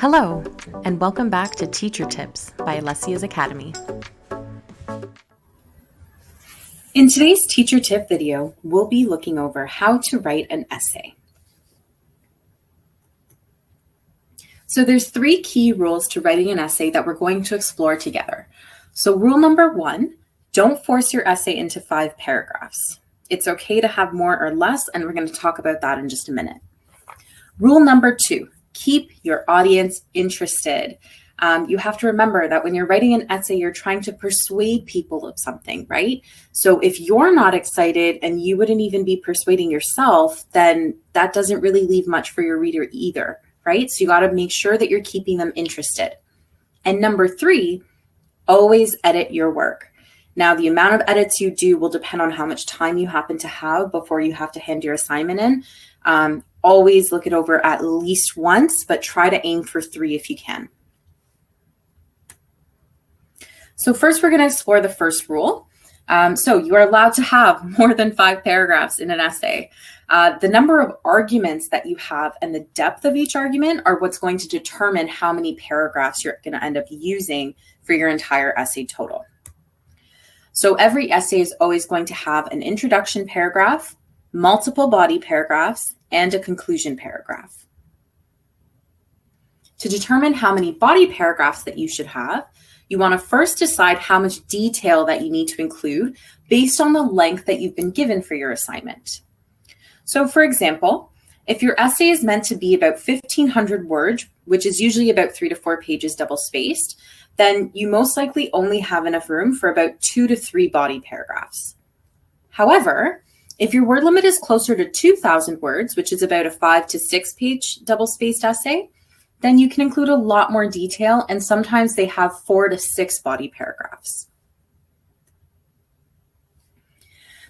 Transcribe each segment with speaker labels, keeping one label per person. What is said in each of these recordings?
Speaker 1: Hello, and welcome back to Teacher Tips by Alessia's Academy. In today's teacher tip video, we'll be looking over how to write an essay. So there's 3 key rules to writing an essay that we're going to explore together. So rule number 1, don't force your essay into 5 paragraphs. It's okay to have more or less, and we're going to talk about that in just a minute. Rule number 2, keep your audience interested. You have to remember that when you're writing an essay, you're trying to persuade people of something, right? So if you're not excited and you wouldn't even be persuading yourself, then that doesn't really leave much for your reader either, right? So you got to make sure that you're keeping them interested. And number 3, always edit your work. Now, the amount of edits you do will depend on how much time you happen to have before you have to hand your assignment in. Always look it over at least once, but try to aim for 3 if you can. So first, we're going to explore the first rule. So you are allowed to have more than 5 paragraphs in an essay. The number of arguments that you have and the depth of each argument are what's going to determine how many paragraphs you're going to end up using for your entire essay total. So every essay is always going to have an introduction paragraph, multiple body paragraphs, and a conclusion paragraph. To determine how many body paragraphs that you should have, you want to first decide how much detail that you need to include based on the length that you've been given for your assignment. So for example, if your essay is meant to be about 1,500 words, which is usually about 3 to 4 pages double-spaced, then you most likely only have enough room for about 2 to 3 body paragraphs. However, if your word limit is closer to 2,000 words, which is about a 5 to 6 page double-spaced essay, then you can include a lot more detail, and sometimes they have 4 to 6 body paragraphs.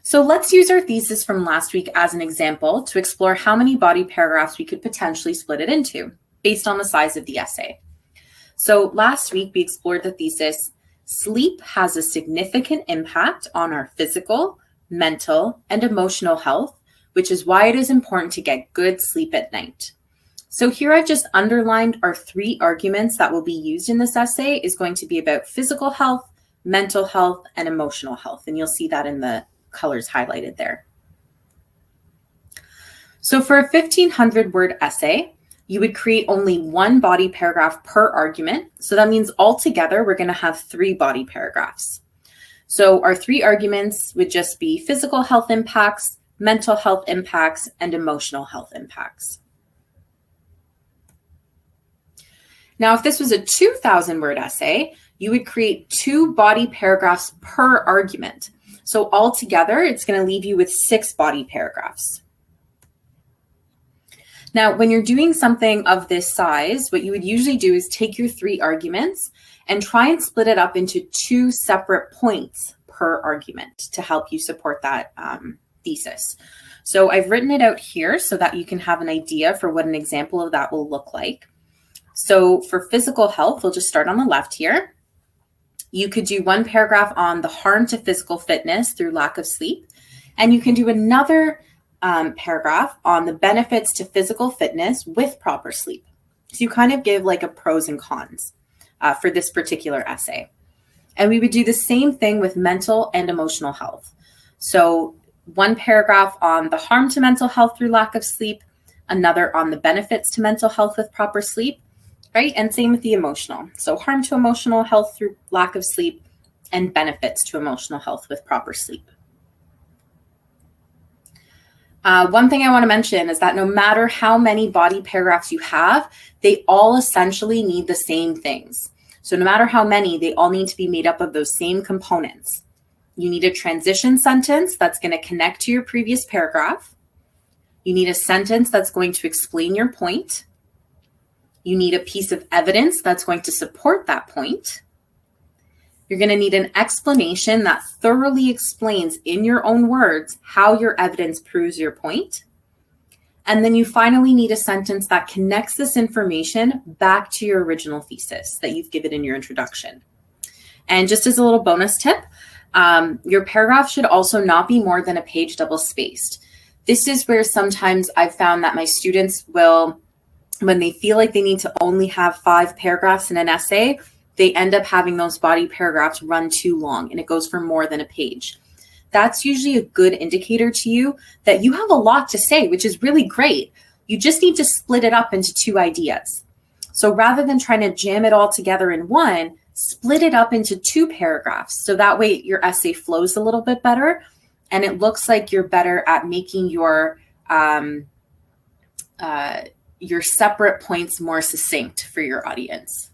Speaker 1: So let's use our thesis from last week as an example to explore how many body paragraphs we could potentially split it into based on the size of the essay. So last week we explored the thesis, sleep has a significant impact on our physical, mental, and emotional health, which is why it is important to get good sleep at night. So here I've just underlined our 3 arguments that will be used in this essay is going to be about physical health, mental health, and emotional health. And you'll see that in the colors highlighted there. So for a 1,500 word essay, you would create only 1 body paragraph per argument. So that means altogether, we're going to have 3 body paragraphs. So our 3 arguments would just be physical health impacts, mental health impacts, and emotional health impacts. Now, if this was a 2,000 word essay, you would create 2 body paragraphs per argument. So altogether, it's going to leave you with 6 body paragraphs. Now, when you're doing something of this size, what you would usually do is take your 3 arguments and try and split it up into 2 separate points per argument to help you support that thesis. So I've written it out here so that you can have an idea for what an example of that will look like. So for physical health, we'll just start on the left here. You could do 1 paragraph on the harm to physical fitness through lack of sleep, and you can do another paragraph on the benefits to physical fitness with proper sleep. So you kind of give like a pros and cons for this particular essay. And we would do the same thing with mental and emotional health. So 1 paragraph on the harm to mental health through lack of sleep, another on the benefits to mental health with proper sleep, right? And same with the emotional. So harm to emotional health through lack of sleep and benefits to emotional health with proper sleep. One thing I want to mention is that no matter how many body paragraphs you have, they all essentially need the same things. So no matter how many, they all need to be made up of those same components. You need a transition sentence that's going to connect to your previous paragraph. You need a sentence that's going to explain your point. You need a piece of evidence that's going to support that point. You're going to need an explanation that thoroughly explains in your own words how your evidence proves your point. And then you finally need a sentence that connects this information back to your original thesis that you've given in your introduction. And just as a little bonus tip, your paragraph should also not be more than a page double spaced. This is where sometimes I've found that my students will when they feel like they need to only have 5 paragraphs in an essay, they end up having those body paragraphs run too long and it goes for more than a page. That's usually a good indicator to you that you have a lot to say, which is really great. You just need to split it up into 2 ideas. So rather than trying to jam it all together in one, split it up into 2 paragraphs. So that way your essay flows a little bit better and it looks like you're better at making your separate points more succinct for your audience.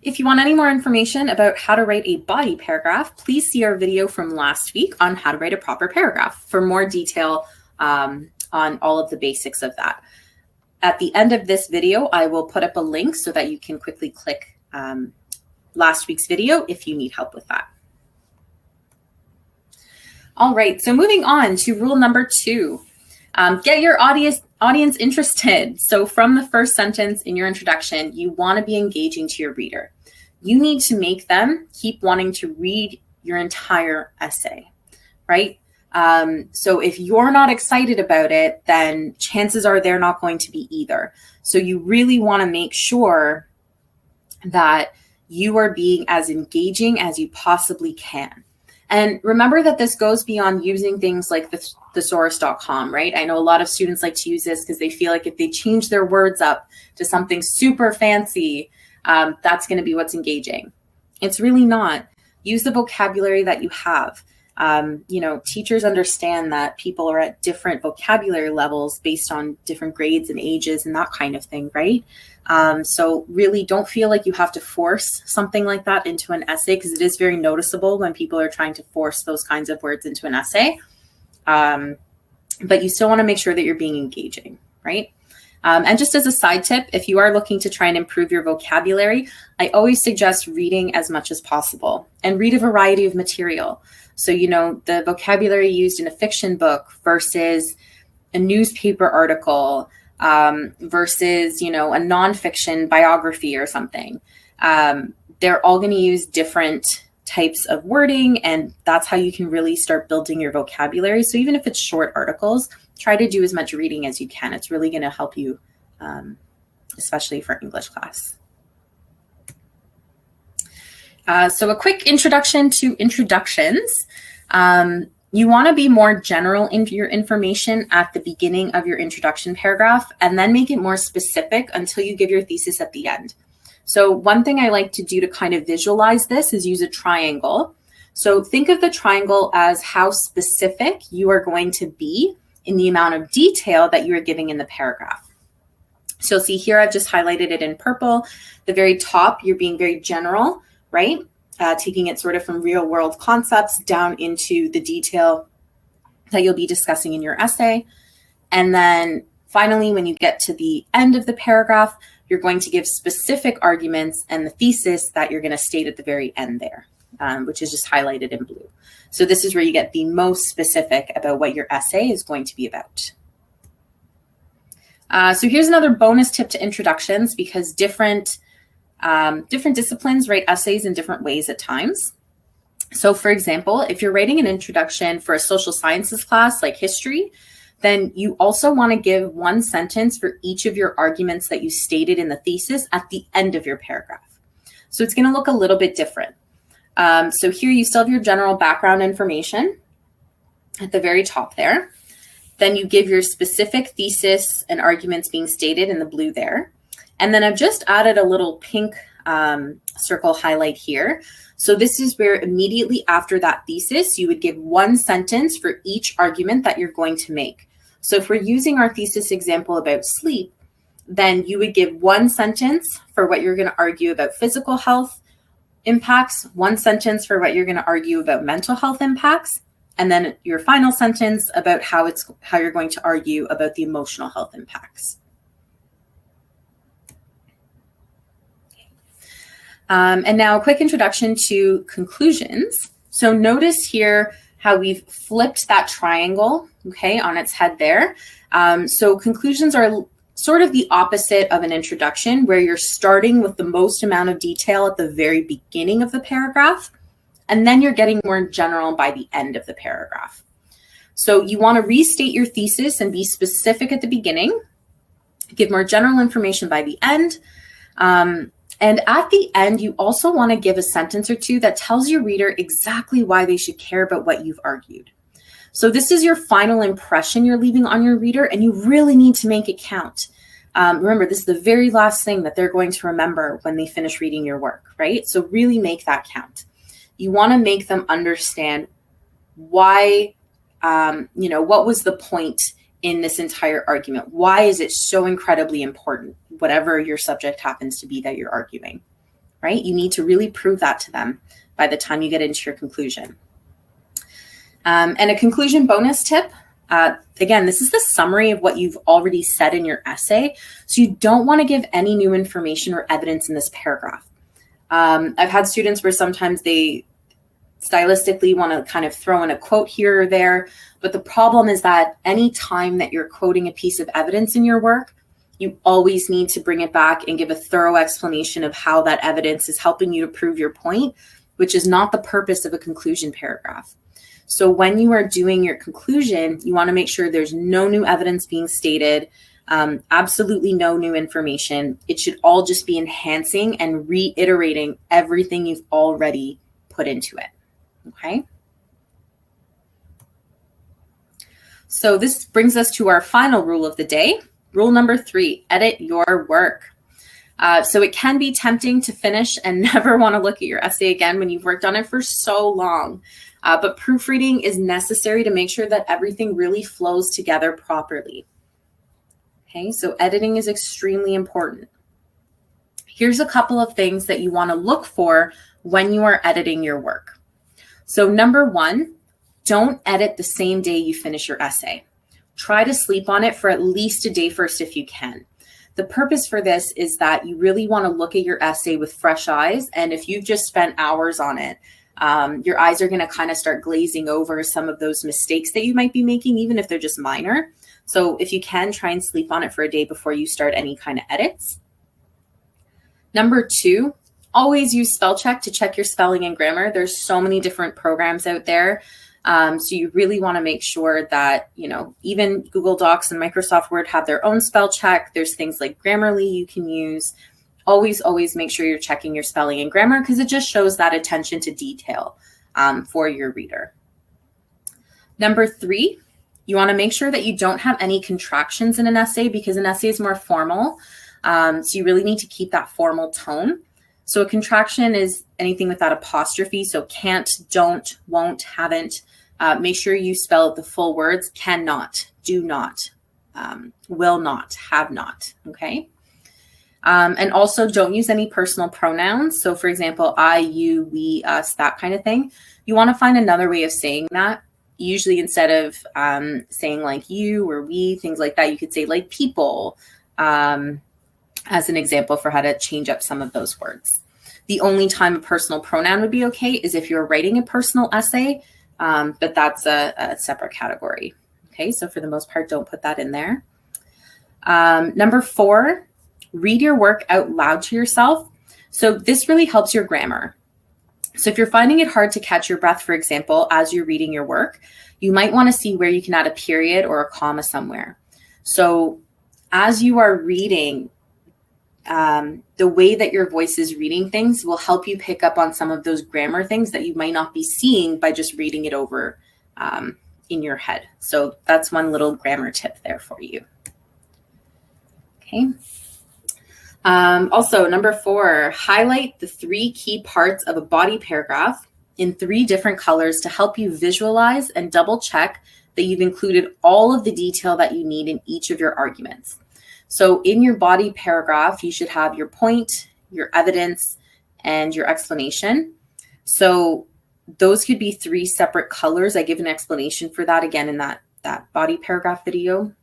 Speaker 1: If you want any more information about how to write a body paragraph, please see our video from last week on how to write a proper paragraph for more detail on all of the basics of that. At the end of this video, I will put up a link so that you can quickly click last week's video if you need help with that. All right, so moving on to rule number 2, get your audience interested. So from the first sentence in your introduction, you want to be engaging to your reader. You need to make them keep wanting to read your entire essay, right? So if you're not excited about it, then chances are they're not going to be either. So you really want to make sure that you are being as engaging as you possibly can. And remember that this goes beyond using things like thesaurus.com, right? I know a lot of students like to use this because they feel like if they change their words up to something super fancy, that's going to be what's engaging. It's really not. Use the vocabulary that you have. Teachers understand that people are at different vocabulary levels based on different grades and ages and that kind of thing, right? So really don't feel like you have to force something like that into an essay because it is very noticeable when people are trying to force those kinds of words into an essay. But you still want to make sure that you're being engaging, right? And just as a side tip, if you are looking to try and improve your vocabulary, I always suggest reading as much as possible and read a variety of material. So, the vocabulary used in a fiction book versus a newspaper article versus, a nonfiction biography or something. They're all going to use different types of wording, and that's how you can really start building your vocabulary. So even if it's short articles, try to do as much reading as you can. It's really going to help you, especially for English class. So a quick introduction to introductions. You want to be more general in your information at the beginning of your introduction paragraph, and then make it more specific until you give your thesis at the end. So one thing I like to do to kind of visualize this is use a triangle. So think of the triangle as how specific you are going to be in the amount of detail that you are giving in the paragraph. So see here, I've just highlighted it in purple. The very top, you're being very general, right? Taking it sort of from real world concepts down into the detail that you'll be discussing in your essay. And then finally, when you get to the end of the paragraph, you're going to give specific arguments and the thesis that you're going to state at the very end there, which is just highlighted in blue. So this is where you get the most specific about what your essay is going to be about. So here's another bonus tip to introductions, because different disciplines write essays in different ways at times. So for example, if you're writing an introduction for a social sciences class like history, then you also want to give one sentence for each of your arguments that you stated in the thesis at the end of your paragraph. So it's going to look a little bit different. So here you still have your general background information at the very top there. Then you give your specific thesis and arguments being stated in the blue there. And then I've just added a little pink circle highlight here. So this is where immediately after that thesis, you would give one sentence for each argument that you're going to make. So if we're using our thesis example about sleep, then you would give one sentence for what you're going to argue about physical health impacts, one sentence for what you're going to argue about mental health impacts, and then your final sentence about how you're going to argue about the emotional health impacts. And now a quick introduction to conclusions. So notice here how we've flipped that triangle, okay, on its head there. So conclusions are sort of the opposite of an introduction, where you're starting with the most amount of detail at the very beginning of the paragraph, and then you're getting more general by the end of the paragraph. So you want to restate your thesis and be specific at the beginning, give more general information by the end. And at the end, you also want to give a sentence or two that tells your reader exactly why they should care about what you've argued. So this is your final impression you're leaving on your reader, and you really need to make it count. Remember, this is the very last thing that they're going to remember when they finish reading your work, right? So really make that count. You want to make them understand why, what was the point in this entire argument? Why is it so incredibly important, whatever your subject happens to be that you're arguing, right? You need to really prove that to them by the time you get into your conclusion. And a conclusion bonus tip, again, this is the summary of what you've already said in your essay. So you don't want to give any new information or evidence in this paragraph. I've had students where sometimes they stylistically want to kind of throw in a quote here or there. But the problem is that any time that you're quoting a piece of evidence in your work, you always need to bring it back and give a thorough explanation of how that evidence is helping you to prove your point, which is not the purpose of a conclusion paragraph. So when you are doing your conclusion, you want to make sure there's no new evidence being stated, absolutely no new information. It should all just be enhancing and reiterating everything you've already put into it. Okay. So this brings us to our final rule of the day. Rule number 3, edit your work. So it can be tempting to finish and never want to look at your essay again when you've worked on it for so long. But proofreading is necessary to make sure that everything really flows together properly. Okay, so editing is extremely important. Here's a couple of things that you want to look for when you are editing your work. So number 1, don't edit the same day you finish your essay. Try to sleep on it for at least a day first if you can. The purpose for this is that you really want to look at your essay with fresh eyes. And if you've just spent hours on it, your eyes are going to kind of start glazing over some of those mistakes that you might be making, even if they're just minor. So if you can, try and sleep on it for a day before you start any kind of edits. Number 2, always use spell check to check your spelling and grammar. There's so many different programs out there. So you really want to make sure that, even Google Docs and Microsoft Word have their own spell check. There's things like Grammarly you can use. Always make sure you're checking your spelling and grammar because it just shows that attention to detail for your reader. Number 3, you want to make sure that you don't have any contractions in an essay because an essay is more formal. So you really need to keep that formal tone. So a contraction is anything with that apostrophe. So can't, don't, won't, haven't. Make sure you spell out the full words: cannot, do not, will not, have not. Okay. And also don't use any personal pronouns. So for example, I, you, we, us, that kind of thing. You want to find another way of saying that. Usually instead of saying like you or we, things like that, you could say like people, as an example for how to change up some of those words. The only time a personal pronoun would be okay is if you're writing a personal essay, but that's a separate category. Okay, so for the most part, don't put that in there. Number 4, read your work out loud to yourself. So this really helps your grammar. So if you're finding it hard to catch your breath, for example, as you're reading your work, you might want to see where you can add a period or a comma somewhere. So as you are reading, the way that your voice is reading things will help you pick up on some of those grammar things that you might not be seeing by just reading it over in your head. So that's one little grammar tip there for you. Okay. Also, number 4, highlight the 3 key parts of a body paragraph in 3 different colors to help you visualize and double check that you've included all of the detail that you need in each of your arguments. So in your body paragraph, you should have your point, your evidence, and your explanation. So those could be 3 separate colors. I give an explanation for that again in that body paragraph video,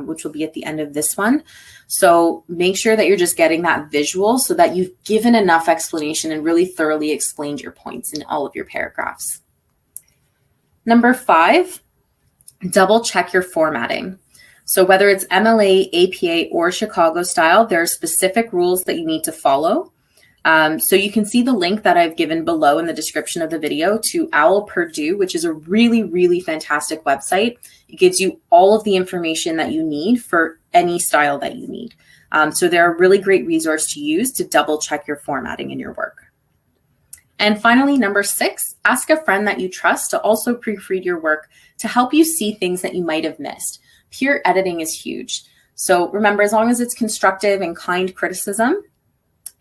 Speaker 1: which will be at the end of this one. So make sure that you're just getting that visual so that you've given enough explanation and really thoroughly explained your points in all of your paragraphs. Number 5, double check your formatting. So whether it's MLA, APA, or Chicago style, there are specific rules that you need to follow. So you can see the link that I've given below in the description of the video to OWL Purdue, which is a really, really fantastic website. It gives you all of the information that you need for any style that you need. So they're a really great resource to use to double check your formatting in your work. And finally, number 6, ask a friend that you trust to also proofread your work to help you see things that you might have missed. Peer editing is huge. So remember, as long as it's constructive and kind criticism,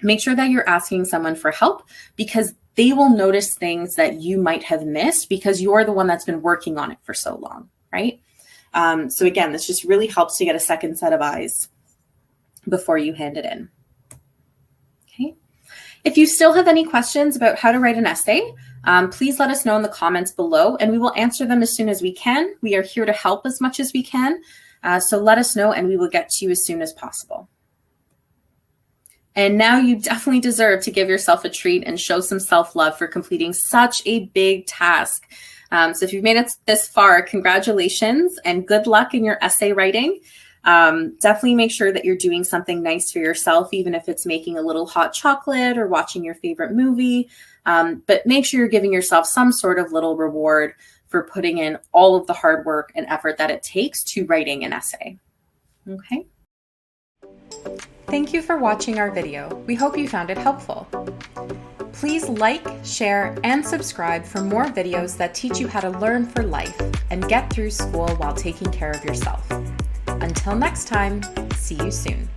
Speaker 1: make sure that you're asking someone for help, because they will notice things that you might have missed because you're the one that's been working on it for so long, right? So again, this just really helps to get a second set of eyes before you hand it in. Okay. If you still have any questions about how to write an essay, please let us know in the comments below and we will answer them as soon as we can. We are here to help as much as we can. So let us know and we will get to you as soon as possible. And now you definitely deserve to give yourself a treat and show some self-love for completing such a big task. So if you've made it this far, congratulations and good luck in your essay writing. Definitely make sure that you're doing something nice for yourself, even if it's making a little hot chocolate or watching your favorite movie. But make sure you're giving yourself some sort of little reward for putting in all of the hard work and effort that it takes to writing an essay. Okay. Thank you for watching our video. We hope you found it helpful. Please like, share, and subscribe for more videos that teach you how to learn for life and get through school while taking care of yourself. Until next time, see you soon.